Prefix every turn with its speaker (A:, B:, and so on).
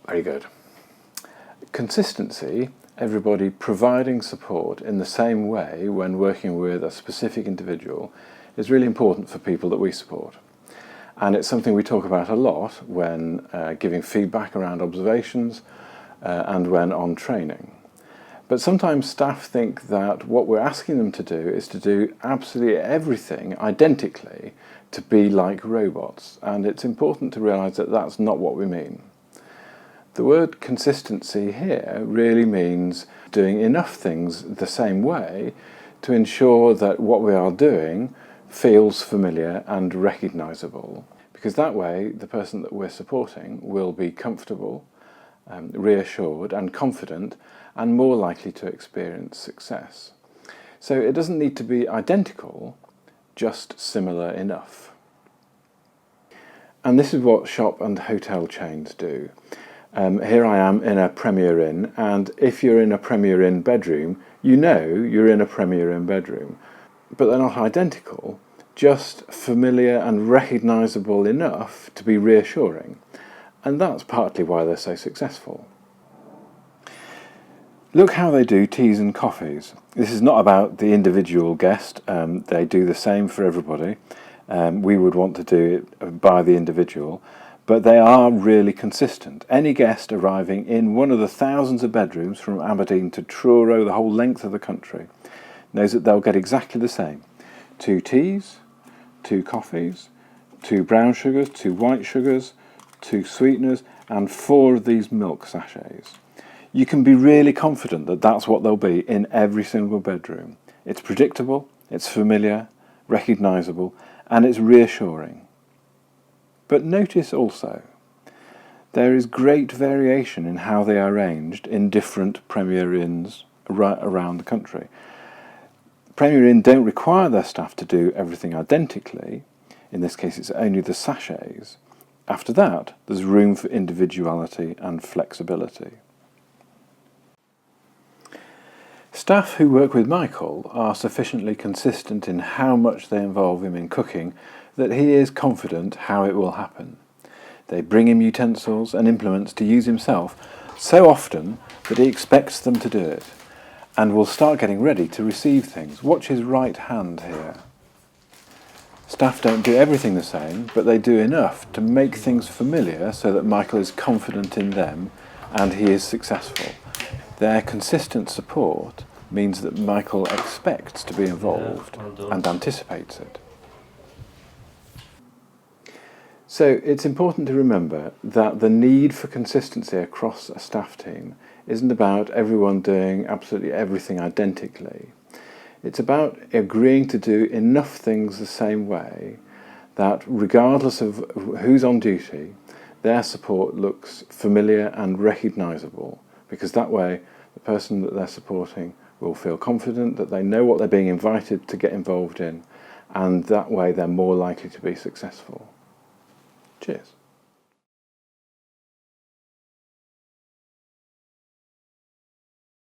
A: Very good. Consistency, everybody providing support in the same way when working with a specific individual, is really important for people that we support. And it's something we talk about a lot when giving feedback around observations and when on training. But sometimes staff think that what we're asking them to do is to do absolutely everything identically to be like robots. And it's important to realise that that's not what we mean. The word consistency here really means doing enough things the same way to ensure that what we are doing feels familiar and recognisable, because that way the person that we're supporting will be comfortable, reassured and confident and more likely to experience success. So it doesn't need to be identical, just similar enough. And this is what shop and hotel chains do. Here I am in a Premier Inn, and if you're in a Premier Inn bedroom, you know you're in a Premier Inn bedroom. But they're not identical, just familiar and recognisable enough to be reassuring. And that's partly why they're so successful. Look how they do teas and coffees. This is not about the individual guest. They do the same for everybody. We would want to do it by the individual. But they are really consistent. Any guest arriving in one of the thousands of bedrooms from Aberdeen to Truro, the whole length of the country, knows that they'll get exactly the same. 2 teas, 2 coffees, 2 brown sugars, 2 white sugars, 2 sweeteners, and 4 of these milk sachets. You can be really confident that that's what they'll be in every single bedroom. It's predictable, it's familiar, recognisable, and it's reassuring. But notice also, there is great variation in how they are arranged in different Premier Inns around the country. Premier Inn don't require their staff to do everything identically. In this case, it's only the sachets. After that, there's room for individuality and flexibility. Staff who work with Michael are sufficiently consistent in how much they involve him in cooking that he is confident how it will happen. They bring him utensils and implements to use himself so often that he expects them to do it, and will start getting ready to receive things. Watch his right hand here. Staff don't do everything the same, but they do enough to make things familiar so that Michael is confident in them and he is successful. Their consistent support means that Michael expects to be involved and anticipates it. So it's important to remember that the need for consistency across a staff team isn't about everyone doing absolutely everything identically. It's about agreeing to do enough things the same way that regardless of who's on duty, their support looks familiar and recognisable, because that way the person that they're supporting will feel confident that they know what they're being invited to get involved in, and that way they're more likely to be successful. Cheers.